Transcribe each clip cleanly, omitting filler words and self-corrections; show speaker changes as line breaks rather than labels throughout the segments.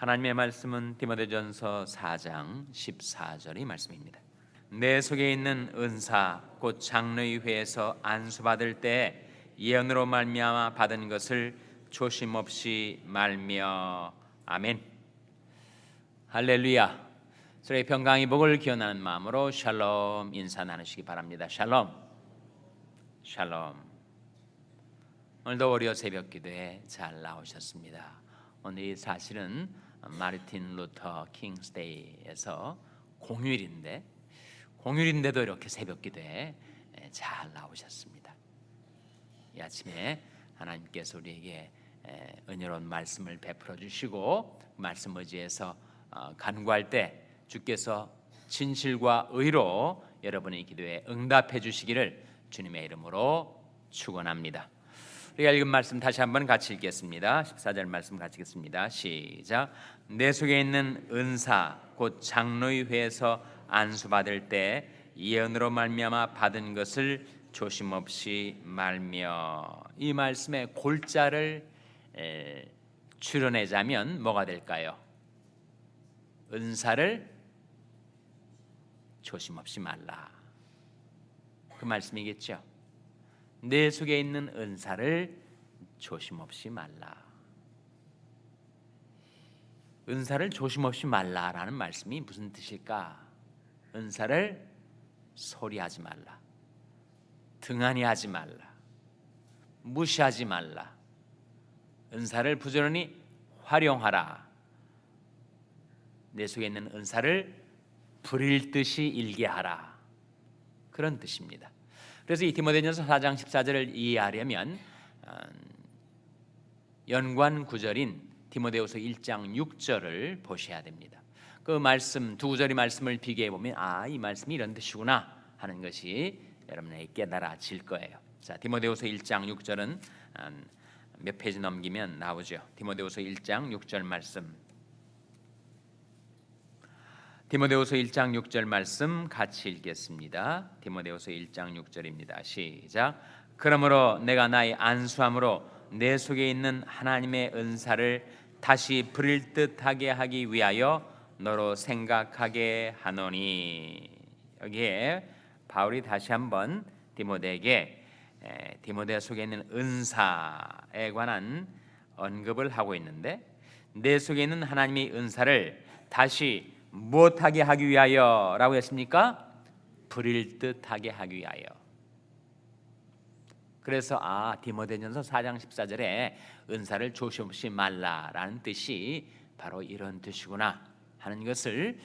하나님의 말씀은 디모데전서 4장 14절의 말씀입니다. 내 속에 있는 은사 곧 장로의 회에서 안수받을 때 예언으로 말미암아 받은 것을 조심없이 말며. 아멘. 할렐루야. 서로의 평강의 복을 기원하는 마음으로 샬롬 인사 나누시기 바랍니다. 샬롬. 샬롬. 오늘도 월요 새벽 기도에 잘 나오셨습니다. 오늘이 사실은 마르틴 루터 킹스데이에서 공휴일인데도 이렇게 새벽 기도에 잘 나오셨습니다. 이 아침에 하나님께서 우리에게 은혜로운 말씀을 베풀어 주시고 말씀 의지해서 간구할 때 주께서 진실과 의로 여러분의 기도에 응답해 주시기를 주님의 이름으로 축원합니다. 우리가 읽은 말씀 다시 한번 같이 읽겠습니다. 14절 말씀 같이 읽겠습니다. 시작. 내 속에 있는 은사 곧 장로의 회에서 안수받을 때 예언으로 말미암아 받은 것을 조심없이 말며. 이 말씀의 골자를 추려내자면 뭐가 될까요? 은사를 조심없이 말라. 그 말씀이겠죠. 내 속에 있는 은사를 조심없이 말라. 은사를 조심없이 말라라는 말씀이 무슨 뜻일까? 은사를 소리하지 말라, 등한히 하지 말라, 무시하지 말라. 은사를 부지런히 활용하라. 내 속에 있는 은사를 부릴 듯이 일게 하라. 그런 뜻입니다. 그래서 이 디모데전서 4장 14절을 이해하려면 연관 구절인 디모데후서 1장 6절을 보셔야 됩니다. 그 말씀 두 구절의 말씀을 비교해 보면 이 말씀이 이런 뜻이구나 하는 것이 여러분에게 깨달아질 거예요. 자, 디모데후서 1장 6절은 몇 페이지 넘기면 나오죠. 디모데후서 1장 6절 말씀. 디모데후서 1장 6절 말씀 같이 읽겠습니다. 디모데후서 1장 6절입니다. 시작. 그러므로 내가 나의 안수함으로 내 속에 있는 하나님의 은사를 다시 부릴 듯하게 하기 위하여 너로 생각하게 하노니. 여기에 바울이 다시 한번 디모데에게 디모데 속에 있는 은사에 관한 언급을 하고 있는데, 내 속에 있는 하나님의 은사를 다시 무엇하게 하기 위하여 라고 했습니까? 부릴 듯하게 하기 위하여. 그래서 디모데전서 4장 14절에 은사를 조심없이 말라라는 뜻이 바로 이런 뜻이구나 하는 것을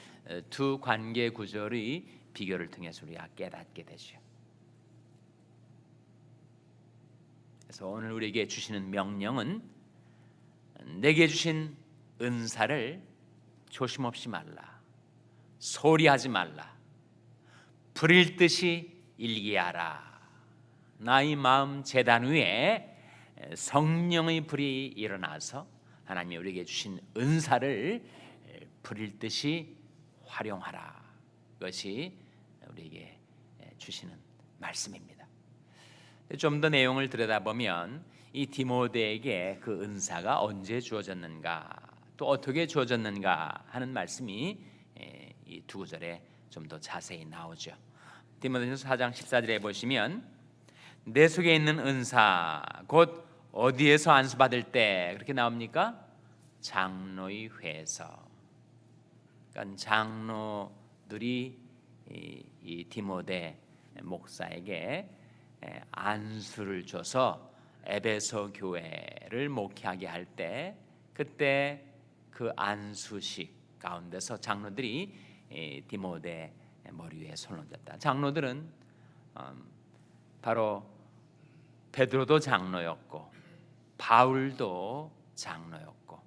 두 관계 구절의 비교를 통해서 우리가 깨닫게 되죠. 그래서 오늘 우리에게 주시는 명령은 내게 주신 은사를 조심없이 말라, 소리하지 말라, 부릴 듯이 일기하라. 나의 마음 제단 위에 성령의 불이 일어나서 하나님이 우리에게 주신 은사를 부릴 듯이 활용하라. 그것이 우리에게 주시는 말씀입니다. 좀 더 내용을 들여다보면 이 디모데에게 그 은사가 언제 주어졌는가, 또 어떻게 주어졌는가 하는 말씀이 이 두 구절에 좀 더 자세히 나오죠. 디모데전서 4장 14절에 보시면 내 속에 있는 은사 곧 어디에서 안수받을 때 그렇게 나옵니까? 장로의 회에서. 그러니까 장로들이 이 디모데 목사에게 안수를 줘서 에베소 교회를 목회하게 할 때, 그때 그 안수식 가운데서 장로들이 디모데 머리 위에 손을 얹었다. 장로들은 바로 베드로도 장로였고 바울도 장로였고,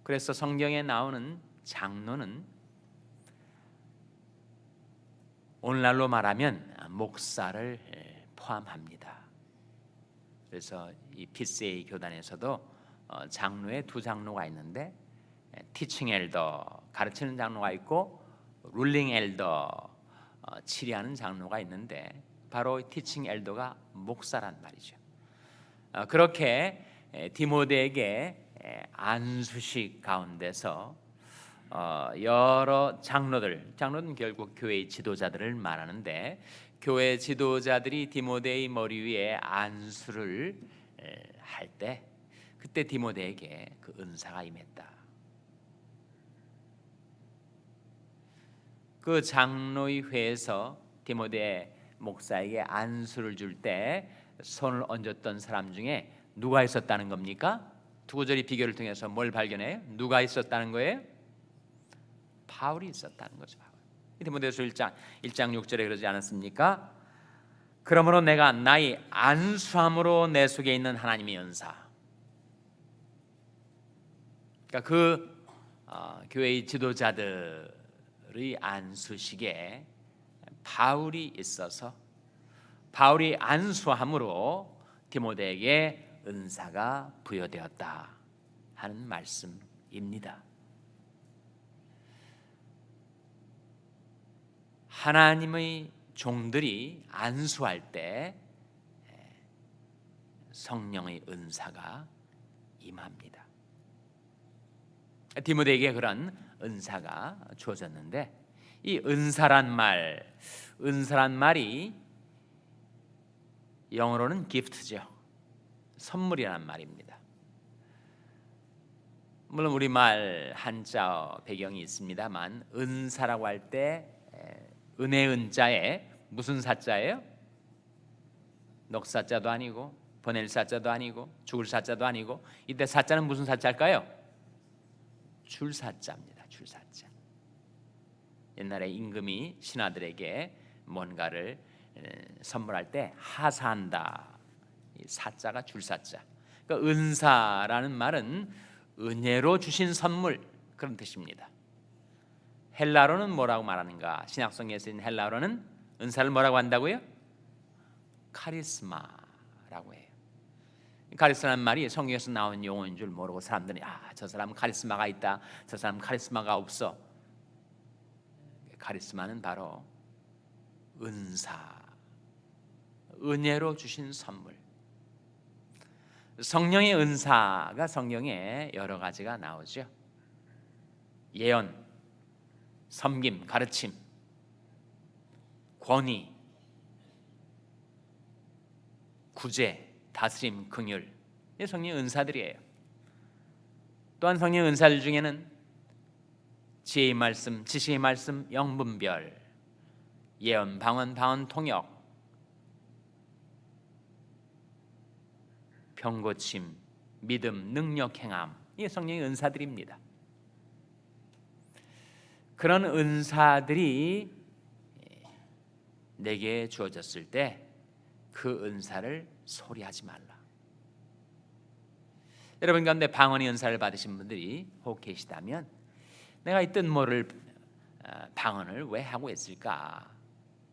그래서 성경에 나오는 장로는 오늘날로 말하면 목사를 포함합니다. 그래서 이 PCA 교단에서도 장로에 두 장로가 있는데, 티칭 엘더 가르치는 장로가 있고 룰링 엘더 치리하는 장로가 있는데, 바로 티칭 엘더가 목사란 말이죠. 그렇게 디모데에게 안수식 가운데서 여러 장로는 결국 교회의 지도자들을 말하는데, 교회 지도자들이 디모데의 머리 위에 안수를 할 때 그때 디모데에게 그 은사가 임했다. 그 장로의 회에서 디모데 목사에게 안수를 줄 때 손을 얹었던 사람 중에 누가 있었다는 겁니까? 두 구절의 비교를 통해서 뭘 발견해요? 누가 있었다는 거예요? 바울이 있었다는 거죠. 디모데후서 1장 6절에 그러지 않았습니까? 그러므로 내가 나의 안수함으로 내 속에 있는 하나님의 은사, 그러니까 교회의 지도자들의 안수식에 바울이 있어서 바울이 안수함으로 디모데에게 은사가 부여되었다 하는 말씀입니다. 하나님의 종들이 안수할 때 성령의 은사가 임합니다. 디모데에게 그런 은사가 주어졌는데, 이 은사란 말이 영어로는 gift죠. 선물이란 말입니다. 물론 우리말 한자 배경이 있습니다만, 은사라고 할 때 은혜 은자에 무슨 사자예요? 녹사자도 아니고 보낼 사자도 아니고 죽을 사자도 아니고, 이때 사자는 무슨 사자일까요? 줄사자입니다. 줄사자. 옛날에 임금이 신하들에게 뭔가를 선물할 때 하사한다, 이 사자가 줄사자. 그러니까 은사라는 말은 은혜로 주신 선물, 그런 뜻입니다. 헬라어로는 뭐라고 말하는가? 신약성경에 쓰인 헬라어로는 은사를 뭐라고 한다고요? 카리스마라고 해요. 카리스마라는 말이 성경에서 나온 용어인 줄 모르고 사람들이 저 사람은 카리스마가 있다, 저 사람은 카리스마가 없어. 카리스마는 바로 은사, 은혜로 주신 선물. 성령의 은사가 성경에 여러 가지가 나오죠. 예언, 섬김, 가르침, 권위, 구제, 다스림, 긍휼, 이 성령의 은사들이에요. 또한 성령의 은사들 중에는 지혜의 말씀, 지식의 말씀, 영분별, 예언, 방언, 통역, 병고침, 믿음, 능력, 행함, 이 성령의 은사들입니다. 그런 은사들이 내게 주어졌을 때 그 은사를 소리하지 말라. 여러분 가운데 방언의 은사를 받으신 분들이 혹 계시다면, 내가 이 뜻 모를 방언을 왜 하고 있을까?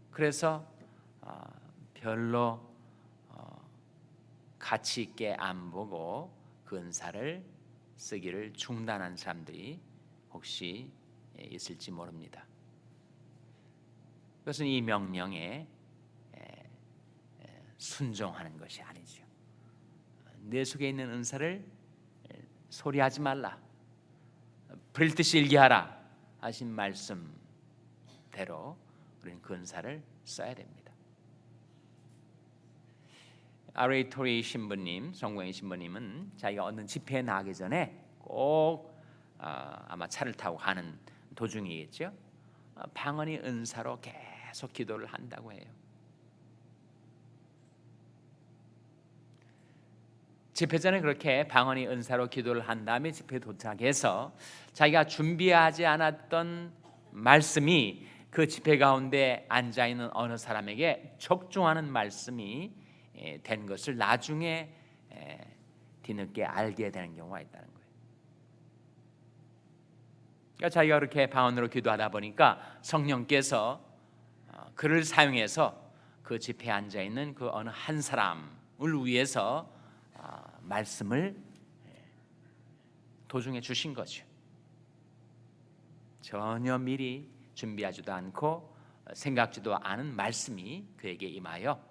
그래서 별로 가치 있게 안 보고 그 은사를 쓰기를 중단한 사람들이 혹시 있을지 모릅니다. 그것은 이 명령에 순종하는 것이 아니죠. 내 속에 있는 은사를 소리하지 말라, 부릴 듯이 일기하라 하신 말씀대로 우리는 그 은사를 써야 됩니다. R.A. 토리 신부님, 성공의 신부님은 자기가 어느 집회에 나가기 전에 꼭 아마 차를 타고 가는 도중이겠죠. 방언의 은사로 계속 기도를 한다고 해요. 집회 전에 그렇게 방언의 은사로 기도를 한 다음에 집회에 도착해서 자기가 준비하지 않았던 말씀이 그 집회 가운데 앉아있는 어느 사람에게 적중하는 말씀이 된 것을 나중에 뒤늦게 알게 되는 경우가 있다는 거예요. 그러니까 자기가 그렇게 방언으로 기도하다 보니까 성령께서 그를 사용해서 그 집회에 앉아있는 그 어느 한 사람을 위해서 말씀을 도중에 주신 거죠. 전혀 미리 준비하지도 않고 생각지도 않은 말씀이 그에게 임하여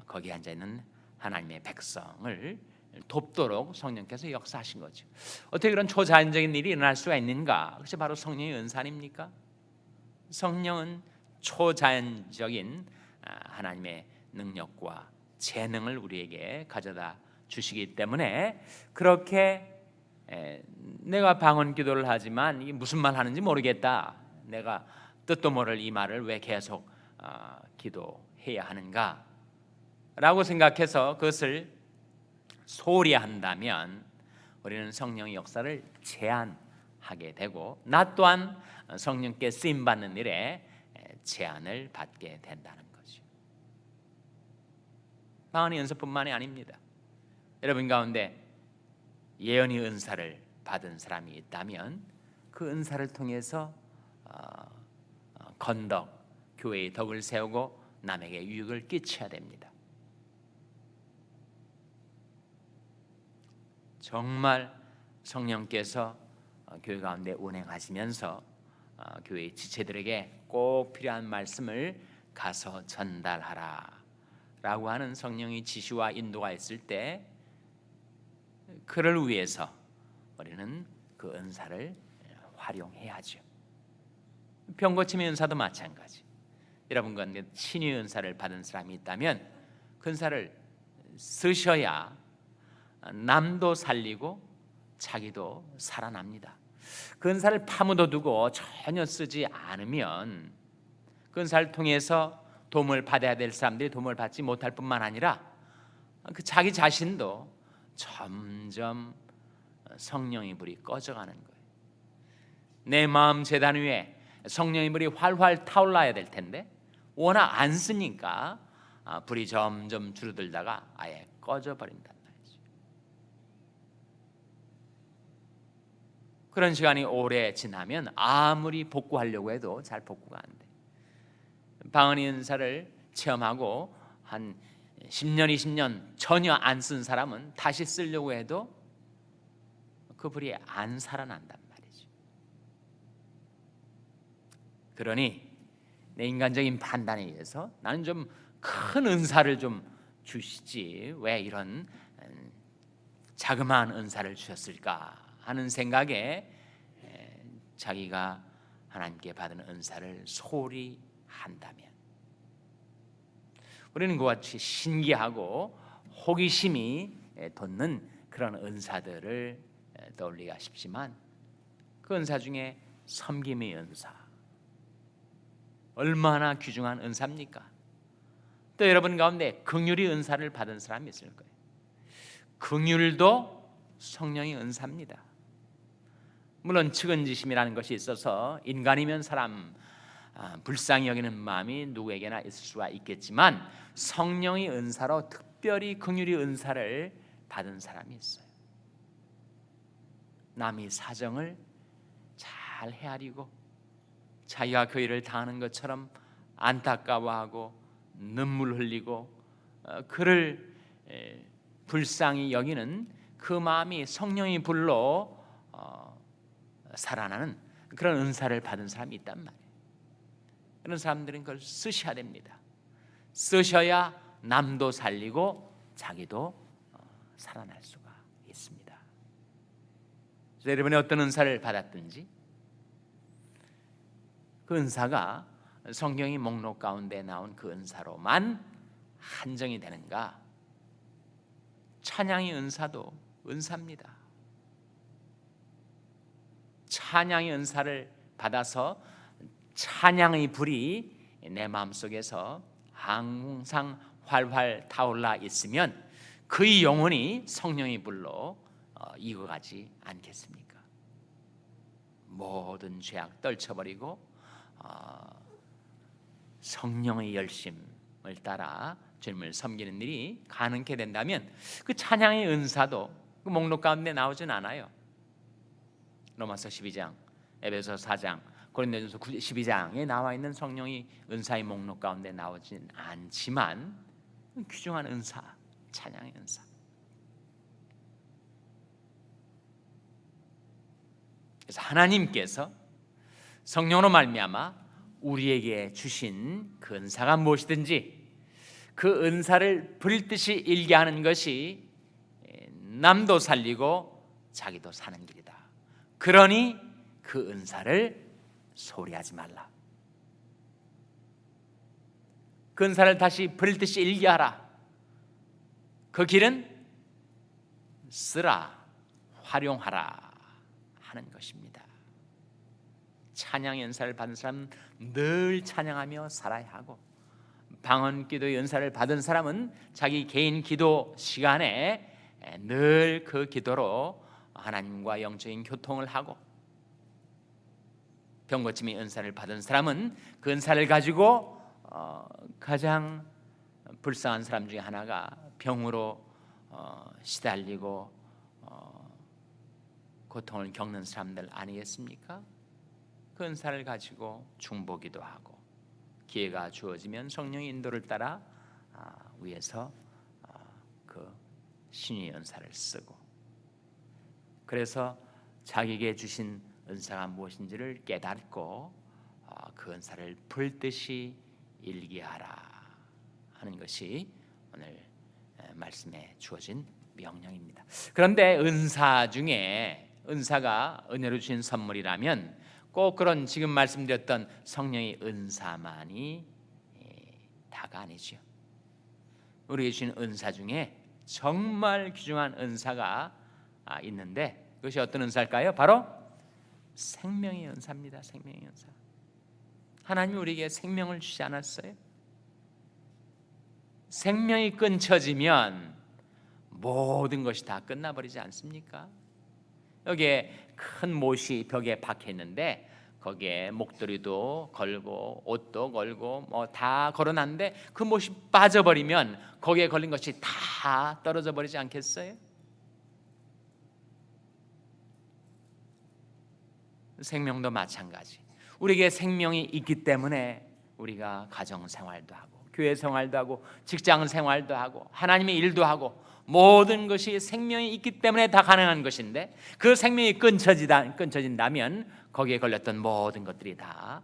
거기에 앉아있는 하나님의 백성을 돕도록 성령께서 역사하신 거죠. 어떻게 그런 초자연적인 일이 일어날 수가 있는가? 그것이 바로 성령의 은사 아닙니까? 성령은 초자연적인 하나님의 능력과 재능을 우리에게 가져다 주시기 때문에 그렇게 내가 방언 기도를 하지만 이게 무슨 말 하는지 모르겠다, 내가 뜻도 모를 이 말을 왜 계속 기도해야 하는가 라고 생각해서 그것을 소홀히 한다면 우리는 성령의 역사를 제한하게 되고 나 또한 성령께 쓰임받는 일에 제한을 받게 된다는 거죠. 방언의 은사뿐만이 아닙니다. 여러분 가운데 예언의 은사를 받은 사람이 있다면 그 은사를 통해서 건덕, 교회의 덕을 세우고 남에게 유익을 끼쳐야 됩니다. 정말 성령께서 교회 가운데 운행하시면서 교회의 지체들에게 꼭 필요한 말씀을 가서 전달하라 라고 하는 성령의 지시와 인도가 있을 때 그를 위해서 우리는 그 은사를 활용해야죠. 병고침의 은사도 마찬가지. 여러분 가운데 친위 은사를 받은 사람이 있다면 그 은사를 쓰셔야 남도 살리고 자기도 살아납니다. 그 은사를 파묻어 두고 전혀 쓰지 않으면 그 은사를 통해서 도움을 받아야 될 사람들이 도움을 받지 못할 뿐만 아니라 그 자기 자신도 점점 성령의 불이 꺼져가는 거예요. 내 마음 재단 위에 성령의 불이 활활 타올라야 될 텐데 워낙 안 쓰니까 불이 점점 줄어들다가 아예 꺼져버린단 말이죠. 그런 시간이 오래 지나면 아무리 복구하려고 해도 잘 복구가 안 돼. 방언의 은사를 체험하고 한 10년, 20년 전혀 안 쓴 사람은 다시 쓰려고 해도 그 불이 안 살아난단 말이죠. 그러니 내 인간적인 판단에 의해서 나는 좀 큰 은사를 좀 주시지 왜 이런 자그마한 은사를 주셨을까 하는 생각에 자기가 하나님께 받은 은사를 소홀히 한다면 우리는 그와 같이 신기하고 호기심이 돋는 그런 은사들을 떠올리기가 쉽지만 그 은사 중에 섬김의 은사 얼마나 귀중한 은사입니까? 또 여러분 가운데 긍휼의 은사를 받은 사람이 있을 거예요. 긍휼도 성령의 은사입니다. 물론 측은지심이라는 것이 있어서 인간이면 사람 불쌍히 여기는 마음이 누구에게나 있을 수가 있겠지만 성령의 은사로 특별히 긍휼의 은사를 받은 사람이 있어요. 남의 사정을 잘 헤아리고 자기가 그 일을 당하는 것처럼 안타까워하고 눈물 흘리고 그를 불쌍히 여기는 그 마음이 성령의 불로 살아나는 그런 은사를 받은 사람이 있단 말이에요. 그런 사람들은 그걸 쓰셔야 됩니다. 쓰셔야 남도 살리고 자기도 살아날 수가 있습니다. 그래서 여러분이 어떤 은사를 받았든지 그 은사가 성경의 목록 가운데 나온 그 은사로만 한정이 되는가? 찬양의 은사도 은사입니다. 찬양의 은사를 받아서 찬양의 불이 내 마음속에서 항상 활활 타올라 있으면 그의 영혼이 성령의 불로 익어가지 않겠습니까? 모든 죄악 떨쳐버리고 성령의 열심을 따라 주님을 섬기는 일이 가능케 된다면 그 찬양의 은사도 그 목록 가운데 나오진 않아요. 로마서 12장, 에베소 4장, 고린도전서 12장에 나와 있는 성령의 은사의 목록 가운데 나오진 않지만 귀중한 은사, 찬양의 은사. 그래서 하나님께서 성령으로 말미암아 우리에게 주신 그 은사가 무엇이든지 그 은사를 불듯이 일게 하는 것이 남도 살리고 자기도 사는 길이다. 그러니 그 은사를 소리하지 말라. 그 은사를 다시 불듯이 일기하라. 그 길은 쓰라, 활용하라 하는 것입니다. 찬양 연사를 받은 사람은 늘 찬양하며 살아야 하고, 방언기도 연사를 받은 사람은 자기 개인 기도 시간에 늘 그 기도로 하나님과 영적인 교통을 하고, 병고침의 은사를 받은 사람은 그 은사를 가지고 가장 불쌍한 사람 중에 하나가 병으로 시달리고 고통을 겪는 사람들 아니겠습니까? 그 은사를 가지고 중보기도 하고, 기회가 주어지면 성령의 인도를 따라 위에서 그 신의 은사를 쓰고, 그래서 자기에게 주신 은사가 무엇인지를 깨닫고 그 은사를 불듯이 일기하라 하는 것이 오늘 말씀에 주어진 명령입니다. 그런데 은사 중에, 은사가 은혜로 주신 선물이라면 꼭 그런 지금 말씀드렸던 성령의 은사만이 다가 아니죠. 우리에게 주신 은사 중에 정말 귀중한 은사가 있는데, 그것이 어떤 은사일까요? 바로 생명의 은사입니다. 생명의 은사. 하나님이 우리에게 생명을 주지 않았어요? 생명이 끊쳐지면 모든 것이 다 끝나버리지 않습니까? 여기에 큰 못이 벽에 박혀 있는데 거기에 목도리도 걸고 옷도 걸고 뭐 다 걸어놨는데 그 못이 빠져버리면 거기에 걸린 것이 다 떨어져 버리지 않겠어요? 생명도 마찬가지. 우리에게 생명이 있기 때문에 우리가 가정생활도 하고 교회 생활도 하고 직장 생활도 하고 하나님의 일도 하고 모든 것이 생명이 있기 때문에 다 가능한 것인데, 그 생명이 끊쳐진다면 거기에 걸렸던 모든 것들이 다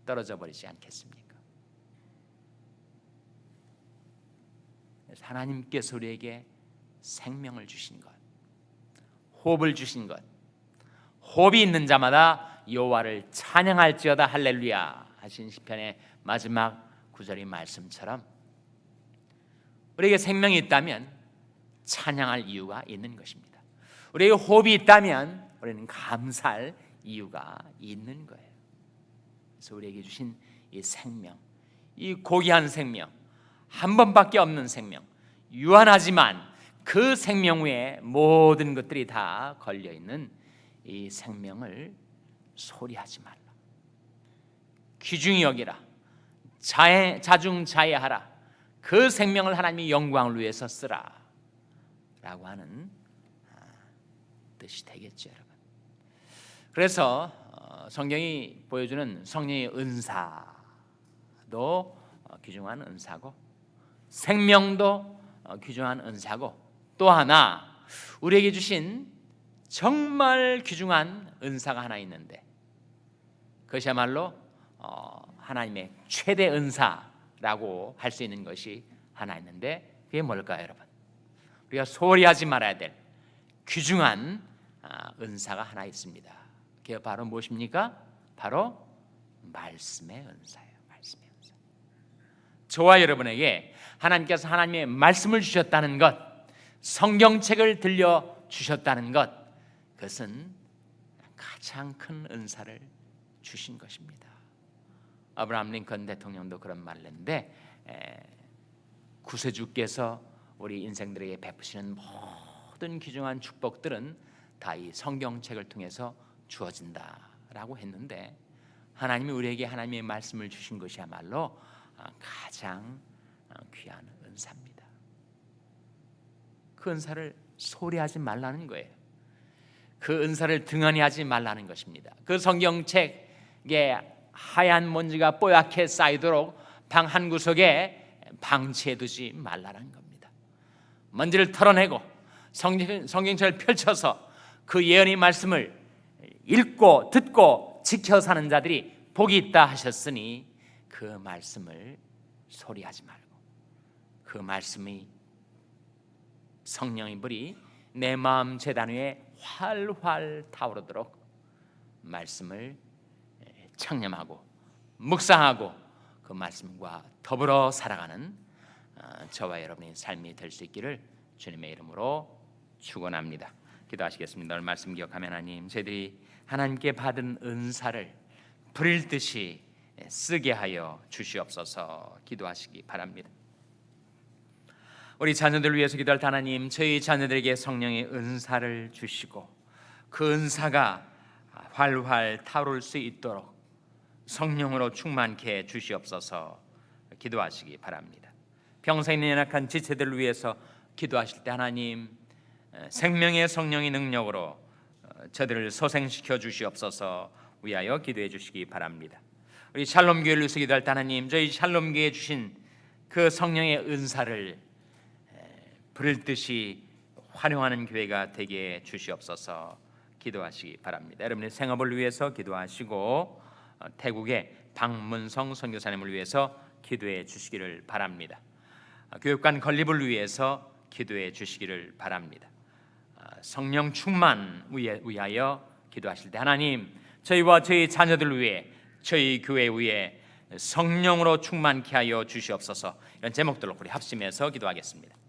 떨어져 버리지 않겠습니까? 하나님께서 우리에게 생명을 주신 것, 호흡을 주신 것, 호흡이 있는 자마다 여호와를 찬양할지어다 할렐루야 하신 시편의 마지막 구절의 말씀처럼 우리에게 생명이 있다면 찬양할 이유가 있는 것입니다. 우리에게 호흡이 있다면 우리는 감사할 이유가 있는 거예요. 그래서 우리에게 주신 이 생명, 이 고귀한 생명, 한 번밖에 없는 생명, 유한하지만 그 생명 위에 모든 것들이 다 걸려있는 이 생명을 소리하지 말라. 귀중히 여기라. 자중자애하라. 그 생명을 하나님의 영광을 위해서 쓰라 라고 하는 뜻이 되겠죠, 여러분. 그래서 성경이 보여주는 성령의 은사도 귀중한 은사고, 생명도 귀중한 은사고, 또 하나 우리에게 주신 정말 귀중한 은사가 하나 있는데, 그것이야말로 하나님의 최대 은사라고 할 수 있는 것이 하나 있는데, 그게 뭘까요, 여러분? 우리가 소홀히 하지 말아야 될 귀중한 은사가 하나 있습니다. 그게 바로 무엇입니까? 바로 말씀의 은사예요. 말씀의 은사. 저와 여러분에게 하나님께서 하나님의 말씀을 주셨다는 것, 성경책을 들려주셨다는 것, 그것은 가장 큰 은사를 주신 것입니다. 아브라함 링컨 대통령도 그런 말을 했는데, 구세주께서 우리 인생들에게 베푸시는 모든 귀중한 축복들은 다 이 성경책을 통해서 주어진다라고 했는데, 하나님이 우리에게 하나님의 말씀을 주신 것이야말로 가장 귀한 은사입니다. 그 은사를 소리하지 말라는 거예요. 그 은사를 등한히 하지 말라는 것입니다. 그 성경책에 하얀 먼지가 뽀얗게 쌓이도록 방 한 구석에 방치해두지 말라는 겁니다. 먼지를 털어내고 성경책을 펼쳐서 그 예언의 말씀을 읽고 듣고 지켜 사는 자들이 복이 있다 하셨으니, 그 말씀을 소리하지 말고 그 말씀이 성령의 불이 내 마음 제단 위에 활활 타오르도록 말씀을 청념하고 묵상하고 그 말씀과 더불어 살아가는 저와 여러분의 삶이 될 수 있기를 주님의 이름으로 축원합니다. 기도하시겠습니다. 오늘 말씀 기억하면 하나님, 저희들이 하나님께 받은 은사를 부릴 듯이 쓰게 하여 주시옵소서. 기도하시기 바랍니다. 우리 자녀들을 위해서 기도할 때 하나님, 저희 자녀들에게 성령의 은사를 주시고 그 은사가 활활 타오를 수 있도록 성령으로 충만케 주시옵소서. 기도하시기 바랍니다. 평생 연약한 지체들을 위해서 기도하실 때 하나님, 생명의 성령의 능력으로 저들을 소생시켜 주시옵소서. 위하여 기도해 주시기 바랍니다. 우리 샬롬 교회를 위해서 기도할 때 하나님, 저희 샬롬 교회에 주신 그 성령의 은사를 부를 듯이 활용하는 교회가 되게 주시옵소서. 기도하시기 바랍니다. 여러분의 생업을 위해서 기도하시고 태국의 박문성 선교사님을 위해서 기도해 주시기를 바랍니다. 교육관 건립을 위해서 기도해 주시기를 바랍니다. 성령 충만 위하여 기도하실 때 하나님, 저희와 저희 자녀들을 위해, 저희 교회 위에 성령으로 충만케 하여 주시옵소서. 이런 제목들로 우리 합심해서 기도하겠습니다.